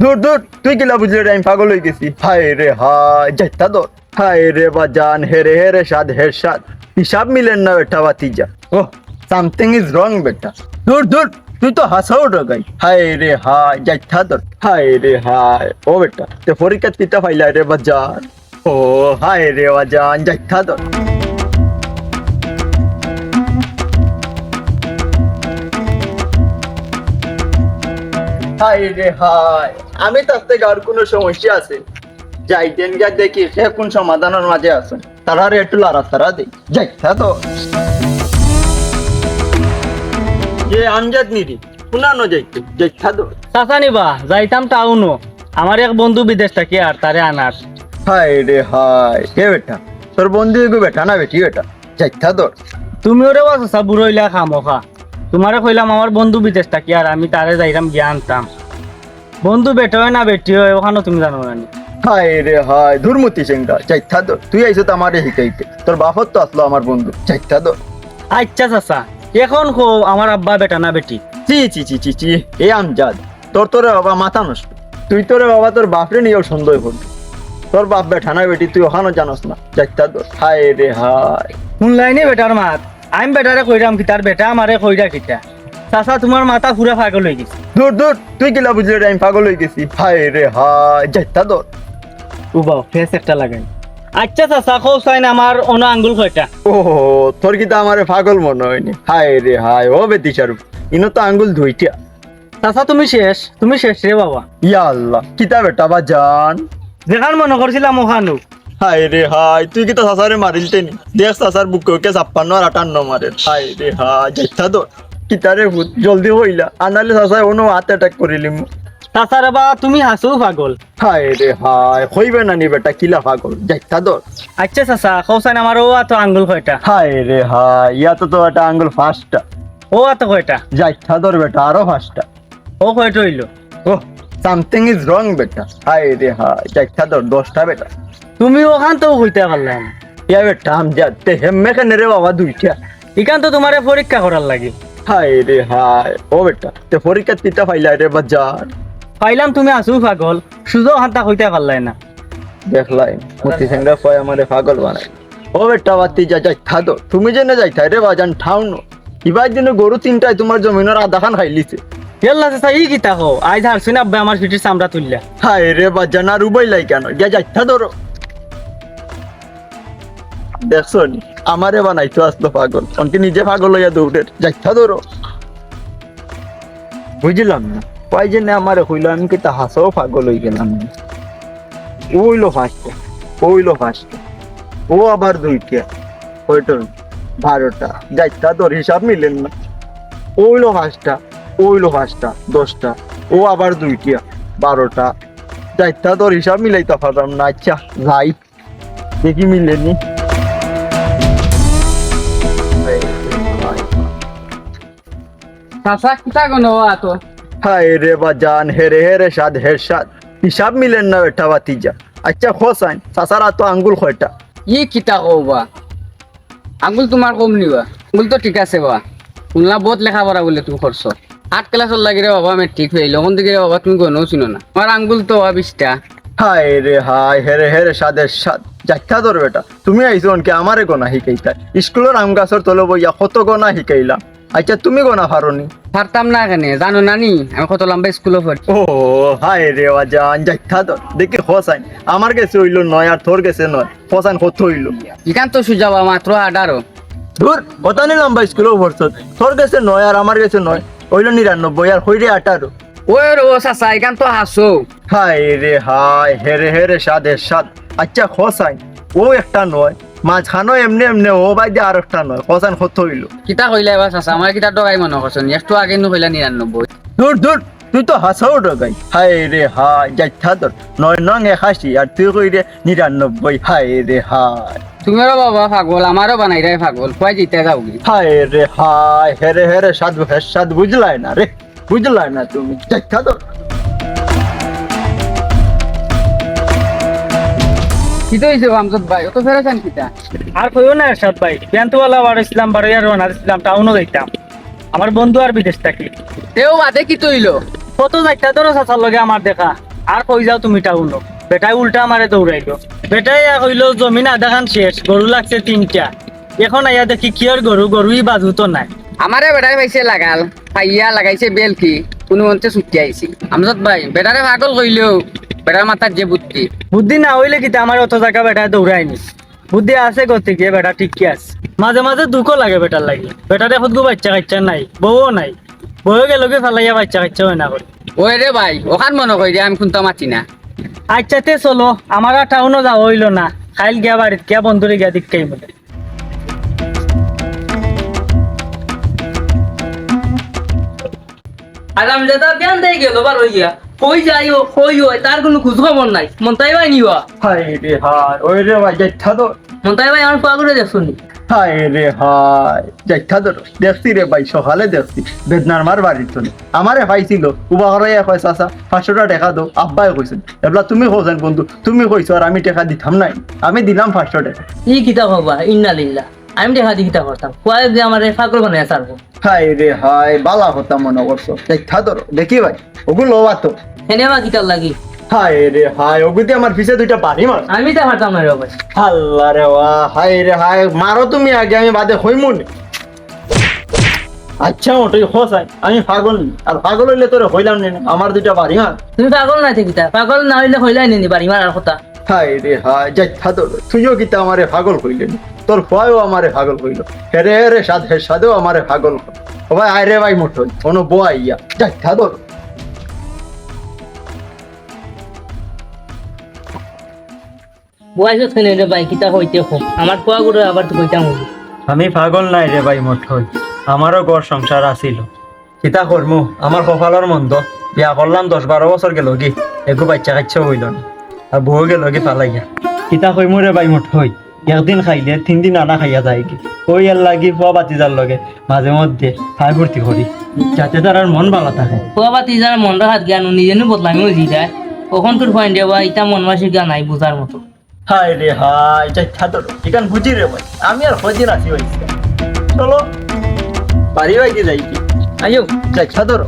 দূর দূর, তুই কিলা বুঝলি রে? আমি পাগল হয়ে গেছি। হায় রে হায়, যাইতা দর। হায় রে বাজান, হেরে হেরে সাদ হেরশাদ। হিসাব মিলেন না বেটা বাতিজা। ওহ, সামথিং ইজ রং বেটা। দূর দূর, তুই তো হাসাও ডগাই। হায় রে হায়, যাইতা দর। হায় রে হায়, ও বেটা তে পরীক্ষা কিতা ফাইলা রে বাজান। ও হায় রে বাজান, যাইতা দর। হায় রে হায়, আমি তাতে আর কোনো সমস্যা আছে যাইতেন যা দেখি সে কোন সমাধানের মাঝে আছে তারা একটু লারা সারা দিই যাইতা তো যে আমজাদ নিরি শুনানো যাইতে যাইতা তো। চাচা নিবা যাইতাম টাউনও, আমার এক বন্ধু বিদেশ থাকি আর তারে আনার। হায় রে হায়, কে বেটা তোর বন্ধু এগো বেটা না বেটি বেটা? যাইতা তো। তুমিও রে চাচা বুড়ইলা খামোখা, তোমারে কইলাম আমার বন্ধু বিদেশ থাকি আর আমি তারে যাইতাম গিয়া আনতাম। বন্ধু বেটা হয় না বেটি হয় ওখানে তুমি জানো না নি? হায় রে হায়, ধুরমতি সিংটা যাইতা তো। তুই আইসো তো আমারে শিখাইতে, তোর বাপত তো আসলো আমার বন্ধু। যাইতা তো। আচ্ছা চাচা, এখন কো আমার আব্বা বেটা না বেটি? চি চি চি চি চি, এ আমজাদ তোর তোরে বাবা মাথা নষ্ট। তুই তোরে বাবা তোর বাপরে নিয়েও সন্দেহ করবি। তোর বাপ বেঠা না বেটি তুই ওখানে জানোস না। যাইতা তো। হায় রে হায়, শুনলাইনি বেটার মাত? আমি বেটারে কইরাম কি তার বেটা আমারে কইরা কিটা? চাচা তোমার মাথা পুরা পাগল হয়ে গেছে। দূর দূর, তুই কিলা বুঝলি রে? আমি পাগল হয়ে গেছি। হায় রে হায়, যাইতা তো। উবাও ফেস একটা লাগাই। আচ্ছা চাচা কও চাইন আমার অন আঙ্গুল কয়টা? ও তোর কি তো আমারে পাগল মনে হয়নি। হায় রে হায়, ও বেটি স্বরূপ ইনো তো আঙ্গুল ধুইটা। চাচা তুমি শেষ রে বাবা। ইয়া আল্লাহ, কিতা বেটা বা জান। যেখান মনে করছিলাম ওখানো। হায় রে হায়, তুই কি তো সাসারে মারিলতে নি? দেখ সাসার বুকে 56 আর 58 মারে। হায় রে হায়, যাইতা তো। কিতারে ভূত জলদি হইলা, আনালে সাসায় অন্য হার্ট অ্যাটাক করিলিম। চাচা রে বা তুমি হাসু পাগল। হায় রে হায়, হইবে না নি বেটা কিলা পাগল। যাইতা তো। আচ্ছা চাচা কও চাইন আমার ও তো আঙ্গুল কয়টা? হায় রে হায়, ইয়া তো একটা আঙ্গুল ফার্স্টটা। ও তো কয়টা? যাইতা তোর বেটা আরো ফার্স্টটা। ও কয়টা হইলো? ওহ, সামথিং ইজ রং বেটা। হায় রে হায়, যাইতা তোর 10টা বেটা। তুমি ওখান তো হইতে পারলাম। ইয়া বেটা আমজাদ তে হেম্মে কেনে রে বাবা দুইটা। ইখান তো তোমারে পরীক্ষা করার লাগে। হায় রে হায়, ও বেটা তে পরীক্ষা কিতা ফাইলা রে বাজার। পাইলাম তুমি আসু পাগল, সুযোগ হান্তা হইতে পারলাই না। দেখলাই মতি সেঙ্গা কয় আমারে পাগল বানাই। ও বেটা বাতি যা যাইতা তো। তুমি যে না যাইতা রে বাজান ঠাউন। ইবার দিনে গরু 3টায় তোমার জমিনের আধা খান খাইলিছে। কেল্লা চাচা ই কিতা কও? আজ হারছিন আব্বা আমার পিঠির চামড়া তুললা। হায় রে বাজান আর উবাই লাই কেন? গিয়া যাইতা ধরো। দেখছো নি আমারে বানাইতো আসলো পাগল, অনকে নিজে পাগল হইয়া দৌড়ে। যাইতা ধরো। বুঝলাম না কয় যে আমারে হইলো, আমি কি তা হাসাও পাগল হই গেলাম। ওইলো ফার্স্টটা, ওইলো ফার্স্টটা, ও আবার দুইটা, ওইটা 12টা। যাইতা তোর হিসাব মিলেন না। ওইলো ফার্স্টটা, ওইলো ফার্স্টটা 10টা, ও আবার দুইটা 12টা। যাইতা তোর হিসাব মিলাইতে পারলাম না। আচ্ছা যাই দেখি মিলেনি। চাচা কিতা গনো আতো? হায় রে বাজান, হেরে হেরে সাদ হেরশাদ। হিসাব মিলেন না বেটা বাতিজা। আচ্ছা খোসাইন সাসারা তো আঙ্গুল কয়টা? ই কিতা কও বা? আঙ্গুল তোমার কম নিবা? আঙ্গুল তো ঠিক আছে বা, শুনলা বহুত লেখাপড়া বলে তুমি করছো। 8 ক্লাসের লাগি রে বাবা আমি ঠিক হইলো, ওখান থেকে রে বাবা তুমি গনো চিনো না। আমার আঙ্গুল তো 20টা। হায় রে হায়, হেরে হেরে সাদের সাদ। যাইতা তোর বেটা তুমি আইছো অনকে আমারে গোনা শিকাইতা। স্কুলের আম গাছের তলে বইয়া কত গোনা শিকাইলাম। আচ্ছা তুমি গোনা পারোনি? পারতাম না কেন জানো নানি, আমি কত লম্বা স্কুলে পড়ি। ও হায় রে বাজান, যাইতা তোর। দেখি খোসাইন আমার কাছে হইলো 9 আর তোর কাছে 9। খোসাইন কত হইলো? ইখান তো সুজাবা মাত্র 18। ধুর কত নি লম্বা স্কুলেও পড়ছো। তোর কাছে 9 আর আমার কাছে 9 হইলো 99 আর হইরে 18। ওই রো চাচা ইখান তো হাসো। হায় রে হায়, হেরে হেরে সাদের সাদ। আচ্ছা খোসাইন ও একটা 9, মাঝখানো এমনি এমনি ও বাইদে আর একটা 9। খোসাইন কত হইলো? কিতা কইলা এবার চাচা, আমার কিতা ডগাই মনে করছেন? একটু আগে নু কইলা 99। দূর দূর, তুই তো হাসাও ডগাই। হায় রে হায়, যাইতা তোর 9 নং 81 আর তুই কইরে 99। হায় রে হায়, তুমিও বাবা পাগল, আমারও বানাই রে পাগল, কয় জিতে যাও কি? হায় রে হায়, হেরে হেরে সাদ হেরশাদ। বুঝলাই না রে, বুঝলাই না তুমি। যাইতা তোর। কিতো হইছে আমজদ ভাই, অত ফেরেছেন কিতা? আর কইও না এরশাদ ভাই, প্যান্টওয়ালা বাড়াইছিলাম বাড়াইয়া রওনা দিছিলাম টাউনও যাইতাম। আমার বন্ধু আর বিদেশ থাকি। তেও বাদে কি তৈলো? কত যাইতা ধরো চাচার লগে আমার দেখা আর কই যাও তুমি টাউন বেটাই উল্টা আমারে দৌড়াইলো বেটাই কইলো জমিন আধা খান শেষ গরু লাগছে 3টা এখন আইয়া দেখি কিয়র গরুই বাজু তো নাই আমারে বেটারে পাইছে লাগাল পাইয়া লাগাইছে বেলকি কোনো মন্তে ছুটি আইছি আমজাদ ভাই বেটারে পাগল কইলেও বেটার মাথার যে বুদ্ধি না হইলে কিতা আমার অত জায়গা বেটায় দৌড়াইনি বুদ্ধি আছে করতে গিয়ে বেটা ঠিক কি আছে মাঝে মাঝে দুঃখ লাগে বেটার লাগে বেটারে খুদ বাচ্চা কাচ্চা নাই বউও নাই বউ গেল ফেলাইয়া বাচ্চা কাচ্চা হয় না করে ওই রে ভাই ওখান মনে করি আমি কোনটা মাতি না আচ্ছাতে চলো আমার আর টাউনও যাওয়া হইলো না খাইল গিয়া বাড়িত গিয়া বন্ধুরে গিয়া দিকাই বলে আর আমজাদ জ্ঞান দিয়ে গেল বার হইয়া কই যাই ও কই হয় তার কোনো খোঁজ খবর নাই মন্তাই ভাই নিবা হাই রে হাই ওই রে ভাই যাইতা তো মন্তাই ভাই আমার পাগলে দেখছনি হাই রে হাই যাইতা তো দেখছি রে ভাই সকালে দেখছি বেদনার মার বাড়ির তো আমারে পাইছিল উবা হরাইয়া কয় চাচা 500 টাকা দাও আব্বাই কইছেন এবলা তুমি কইছেন বন্ধু তুমি কইছো আর আমি টাকা দিতাম নাই আমি দিলাম 500 টাকা ই কিতা হবা ইন্না লিল্লাহ আমি দেখা দি কিতা করতাম কয়েক যে আমার পাগল বানায় ছাড়বো হাই রে হাই বালা কথা মনে করছো যাইতা ধরো দেখি ভাই ওগুলো তো এনে মা কিতার লাগি হাই রে হাই ওগুতি আমার পিছে দুইটা বাড়ি মার আমি তা পারতাম না রে ভাই আল্লাহ রে হাই রে হাই মারো তুমি আগে আমি বাদে হইমু নে আচ্ছা ওটাই হোসাই আমি পাগল নি আর পাগল হইলে তোরে হইলাম নে আমার দুইটা বাড়ি মার তুমি পাগল না কিতা পাগল না হইলে হইলাই নিনি বাড়ি মারার কথা হাই রে হাই যাই থাদর তুইও কিতা আমারে পাগল কইলেন তোর ভয়ও আমারে পাগল কইল হেরে হেরে সাদেও আমারে পাগল কর ও ভাই আয় রে ভাই মোটই কোনো বয়া ইয়া যাই থাদর বয়স হচ্ছে রে ভাই কিতা হইতে হোক আমার পোয়া গুলো আবার তো কইতাম হইবে আমি পাগল নাই রে ভাই মোটই আমারও ঘর সংসার আছিল কিতা করমু আমার কপালর মন্দ বিয়া করলাম 10-12 বছর গেল কি একটু বাচ্চা কাচ্চা হইল না আর বউ গেল কি পালাইয়া কিতা কইমু রে ভাই মোটই একদিন খাইলে 3 দিন আনা খাইয়া যায় কি ওই এর লাগি পোয়া বাতিজার লগে মাঝে মধ্যে খাই ভর্তি করি যাতে তার আর মন ভালো থাকে পোয়া বাতি যারা মন রাখাত জ্ঞান নিজে বদলামিও জি যায় কখন তোর ফাইন দেবা ইটা মন মাসি জ্ঞান নাই বুঝার মতো হাই রে হাই যাই থাদর এখান বুঝি রে ভাই আমি আর হজি রাখি হইছি চলো বাড়ি বাইকে যাই কি আইও যাই থাদর